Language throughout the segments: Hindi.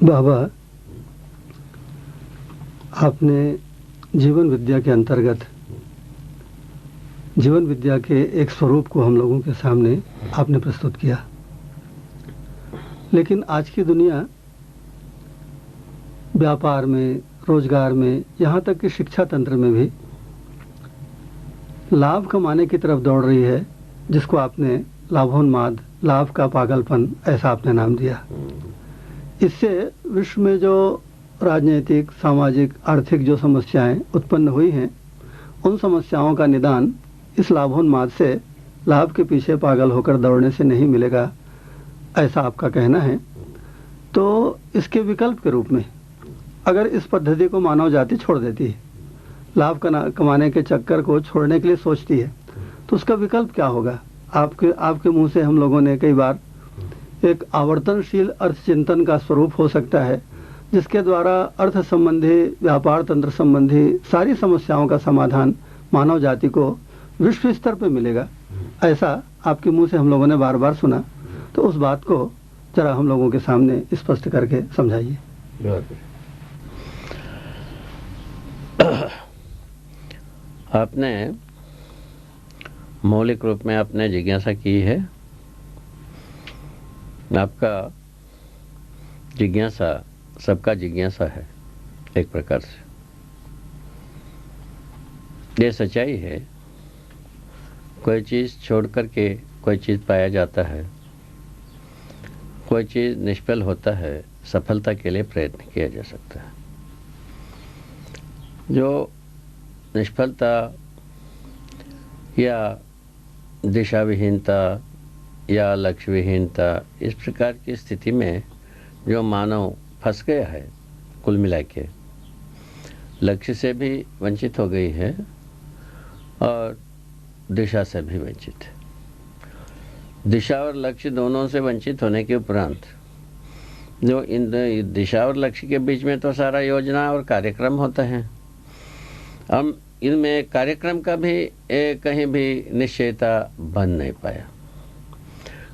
बाबा, आपने जीवन विद्या के अंतर्गत जीवन विद्या के एक स्वरूप को हम लोगों के सामने आपने प्रस्तुत किया, लेकिन आज की दुनिया व्यापार में, रोजगार में, यहाँ तक कि शिक्षा तंत्र में भी लाभ कमाने की तरफ दौड़ रही है, जिसको आपने लाभोन्माद, लाभ का पागलपन, ऐसा आपने नाम दिया। इससे विश्व में जो राजनीतिक, सामाजिक, आर्थिक जो समस्याएं उत्पन्न हुई हैं, उन समस्याओं का निदान इस लाभोन्माद से, लाभ के पीछे पागल होकर दौड़ने से नहीं मिलेगा, ऐसा आपका कहना है। तो इसके विकल्प के रूप में अगर इस पद्धति को मानव जाति छोड़ देती है, लाभ कमाने के चक्कर को छोड़ने के लिए सोचती है, तो उसका विकल्प क्या होगा? आपके मुंह से हम लोगों ने कई बार एक आवर्तनशील अर्थ चिंतन का स्वरूप हो सकता है, जिसके द्वारा अर्थ संबंधी, व्यापार तंत्र संबंधी सारी समस्याओं का समाधान मानव जाति को विश्व स्तर पर मिलेगा, ऐसा आपके मुंह से हम लोगों ने बार बार सुना। तो उस बात को जरा हम लोगों के सामने स्पष्ट करके समझाइए। आपने मौलिक रूप में आपने जिज्ञासा की है। आपका जिज्ञासा सबका जिज्ञासा है एक प्रकार से। ये सच्चाई है, कोई चीज़ छोड़ करके कोई चीज़ पाया जाता है, कोई चीज़ निष्फल होता है, सफलता के लिए प्रयत्न किया जा सकता है। जो निष्फलता या दिशा विहीनता या लक्ष्य विहीनता, इस प्रकार की स्थिति में जो मानव फंस गया है, कुल मिला के लक्ष्य से भी वंचित हो गई है और दिशा से भी वंचित है। दिशा और लक्ष्य दोनों से वंचित होने के उपरांत जो इन दिशा और लक्ष्य के बीच में तो सारा योजना और कार्यक्रम होता है। हम इनमें कार्यक्रम का भी कहीं भी निश्चयता बन नहीं पाया।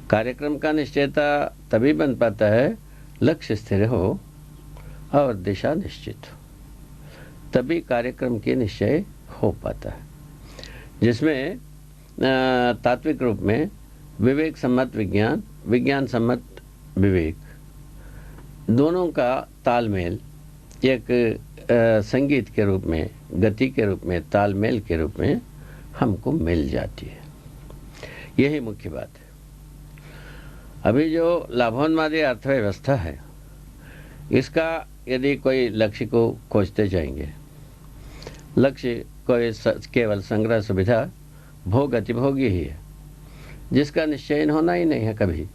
कार्यक्रम का निश्चयता तभी बन पाता है लक्ष्य स्थिर हो और दिशा निश्चित हो, तभी कार्यक्रम के निश्चय हो पाता है, जिसमें तात्विक रूप में विवेक सम्मत विज्ञान, विज्ञान सम्मत विवेक, दोनों का तालमेल एक संगीत के रूप में, गति के रूप में, तालमेल के रूप में हमको मिल जाती है। यही मुख्य बात है। अभी जो लाभोन्मादी अर्थव्यवस्था है, इसका यदि कोई लक्ष्य को खोजते जाएंगे, लक्ष्य कोई केवल संग्रह सुविधा, भोग अतिभोगी ही है, जिसका निश्चयन होना ही नहीं है कभी।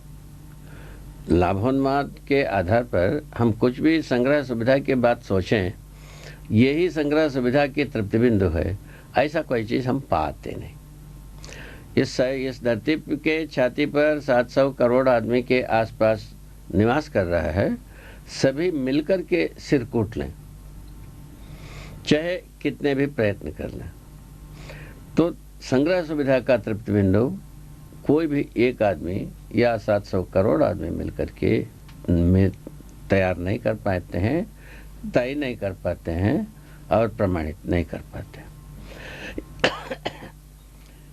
लाभोन्माद के आधार पर हम कुछ भी संग्रह सुविधा की बात सोचें, यही संग्रह सुविधा की तृप्ति बिंदु है, ऐसा कोई चीज़ हम पाते नहीं। इस धरती के छाती पर 700 करोड़ आदमी के आसपास निवास कर रहा है, सभी मिलकर के सिर कूट लें, चाहे कितने भी प्रयत्न कर लें, तो संग्रह सुविधा का तृप्ति बिंदु कोई भी एक आदमी या 700 करोड़ आदमी मिलकर के तैयार नहीं कर पाते हैं, तय नहीं कर पाते हैं और प्रमाणित नहीं कर पाते।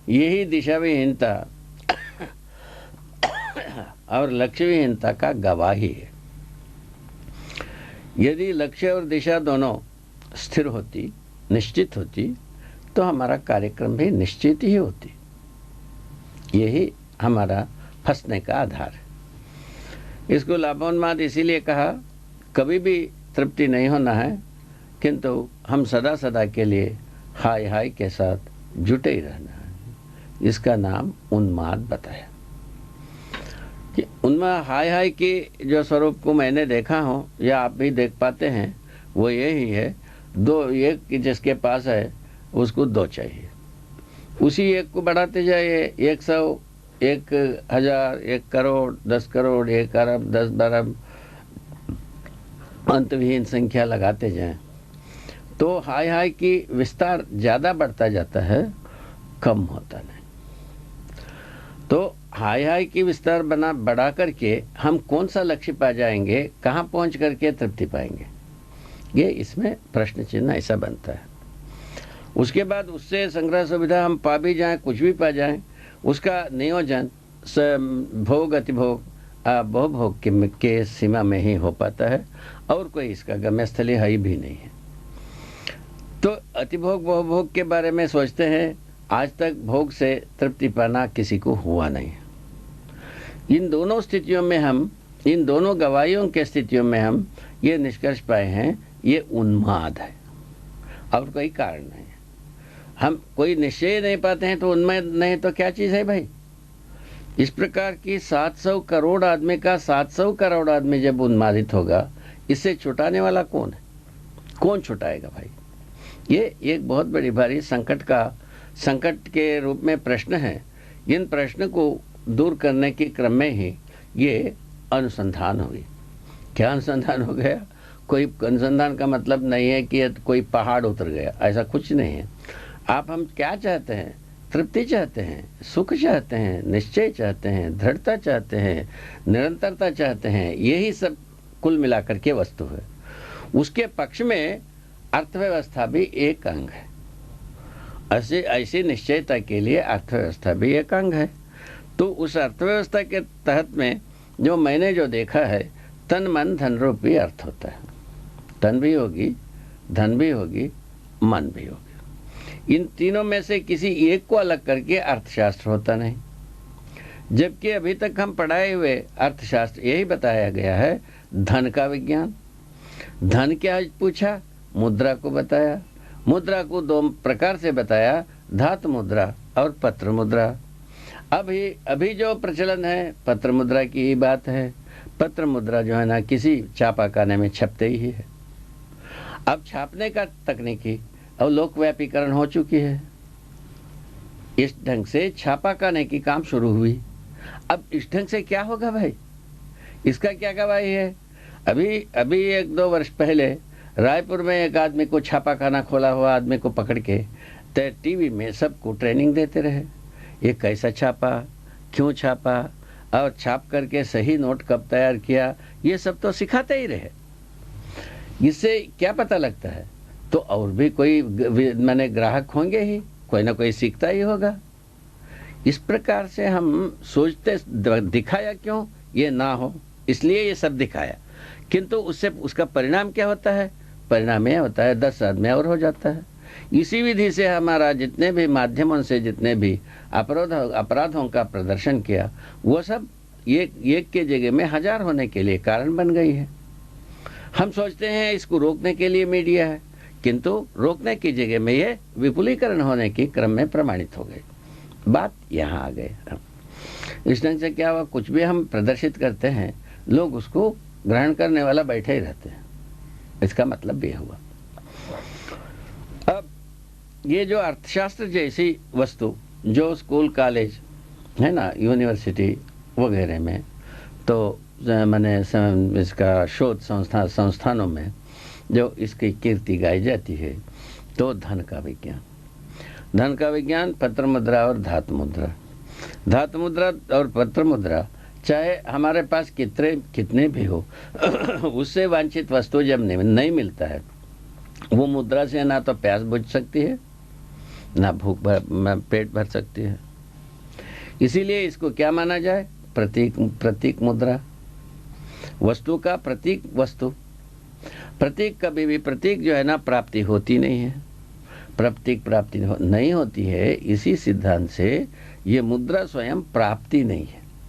यही दिशा विहीनता और लक्ष्य विहीनता का गवाही है। यदि लक्ष्य और दिशा दोनों स्थिर होती, निश्चित होती, तो हमारा कार्यक्रम भी निश्चित ही होती। यही हमारा फंसने का आधार है। इसको लाभोन्माद इसीलिए कहा, कभी भी तृप्ति नहीं होना है, किंतु हम सदा सदा के लिए हाय हाय के साथ जुटे ही रहना है। इसका नाम उन्माद बताया कि उन्माद हाय हाय की जो स्वरूप को मैंने देखा हूँ या आप भी देख पाते हैं, वो यही है, दो एक जिसके पास है उसको दो चाहिए, उसी एक को बढ़ाते जाइए, 100, 1000, 1 करोड़, 10 करोड़, 1 अरब, 10 अरब, अंतविहीन संख्या लगाते जाएं, तो हाय हाय की विस्तार ज़्यादा बढ़ता जाता है, कम होता नहीं। तो हाई हाई की विस्तार बढ़ा करके हम कौन सा लक्ष्य पा जाएंगे, कहाँ पहुँच करके तृप्ति पाएंगे, ये इसमें प्रश्न चिन्ह ऐसा बनता है। उसके बाद उससे संग्रह सुविधा हम पा भी जाएं, कुछ भी पा जाएं, उसका नियोजन भोग अतिभोग बहुभोग के सीमा में ही हो पाता है और कोई इसका गम्यस्थली है भी नहीं है। तो अतिभोग बहुभोग के बारे में सोचते हैं, आज तक भोग से तृप्ति पाना किसी को हुआ नहीं। इन दोनों स्थितियों में हम, इन दोनों गवाहियों के स्थितियों में हम ये निष्कर्ष पाए हैं, ये उन्माद है और कोई कारण नहीं है। हम कोई निश्चय नहीं पाते हैं तो उन्माद नहीं तो क्या चीज़ है भाई। इस प्रकार की 700 करोड़ आदमी का 700 करोड़ आदमी जब उन्मादित होगा, इससे छुटाने वाला कौन है? कौन छुटाएगा भाई? ये एक बहुत बड़ी भारी संकट के रूप में प्रश्न है। इन प्रश्न को दूर करने के क्रम में ही ये अनुसंधान हुई। क्या अनुसंधान हो गया? कोई अनुसंधान का मतलब नहीं है कि कोई पहाड़ उतर गया, ऐसा कुछ नहीं है। हम क्या चाहते हैं? तृप्ति चाहते हैं, सुख चाहते हैं, निश्चय चाहते हैं, दृढ़ता चाहते हैं, निरंतरता चाहते हैं। यही सब कुल मिलाकर के वस्तु है। उसके पक्ष में अर्थव्यवस्था भी एक अंग है। ऐसी निश्चयता के लिए अर्थव्यवस्था भी एक अंग है। तो उस अर्थव्यवस्था के तहत में जो मैंने जो देखा है, तन मन धन रूपी अर्थ होता है। तन भी होगी, धन भी होगी, मन भी होगी। इन तीनों में से किसी एक को अलग करके अर्थशास्त्र होता नहीं। जबकि अभी तक हम पढ़ाए हुए अर्थशास्त्र यही बताया गया है, धन का विज्ञान। धन क्या पूछा? मुद्रा को बताया। मुद्रा को दो प्रकार से बताया, धातु मुद्रा और पत्र मुद्रा। अभी जो प्रचलन है पत्र मुद्रा की ही बात है। पत्र मुद्रा जो है ना, किसी छापाखाने में छपते ही है। अब छापने का तकनीकी और लोकव्यापीकरण हो चुकी है। इस ढंग से छापाखाने की काम शुरू हुई। अब इस ढंग से क्या होगा भाई? इसका क्या गवाही है? अभी 1-2 वर्ष पहले रायपुर में एक आदमी को, छापाखाना खोला हुआ आदमी को पकड़ के टीवी में सबको ट्रेनिंग देते रहे। ये कैसा छापा, क्यों छापा और छाप करके सही नोट कब तैयार किया, ये सब तो सिखाते ही रहे। इससे क्या पता लगता है? तो और भी कोई माने ग्राहक होंगे ही, कोई ना कोई सीखता ही होगा। इस प्रकार से हम सोचते, दिखाया क्यों? ये ना हो इसलिए ये सब दिखाया, किंतु उससे उसका परिणाम क्या होता है? परिणाम यह होता है 10 आदमी और हो जाता है। इसी विधि से हमारा जितने भी माध्यमों से जितने भी अपराधों का प्रदर्शन किया, वो सब एक के जगह में 1000 होने के लिए कारण बन गई है। हम सोचते हैं इसको रोकने के लिए मीडिया है, किंतु रोकने की जगह में ये विपुलीकरण होने के क्रम में प्रमाणित हो गई। बात यहाँ आ गई। इस ढंग से क्या हुआ, कुछ भी हम प्रदर्शित करते हैं, लोग उसको ग्रहण करने वाला बैठे ही रहते हैं। इसका मतलब भी हुआ। अब ये जो अर्थशास्त्र जैसी वस्तु जो स्कूल कॉलेज है ना, यूनिवर्सिटी वगैरह में, तो मैंने इसका शोध संस्थानों में जो इसकी कीर्ति गाई जाती है, तो धन का विज्ञान, पत्र मुद्रा और धातु मुद्रा और पत्र मुद्रा, चाहे हमारे पास कितने भी हो उससे वांछित वस्तु जब नहीं मिलता है, वो मुद्रा से ना तो प्यास बुझ सकती है, ना पेट भर सकती है। इसीलिए इसको क्या माना जाए? प्रतीक मुद्रा, वस्तु का प्रतीक वस्तु। प्रतीक कभी भी, प्रतीक जो है ना, प्राप्ति होती नहीं है। नहीं होती है। इसी सिद्धांत से ये मुद्रा स्वयं प्राप्ति नहीं है।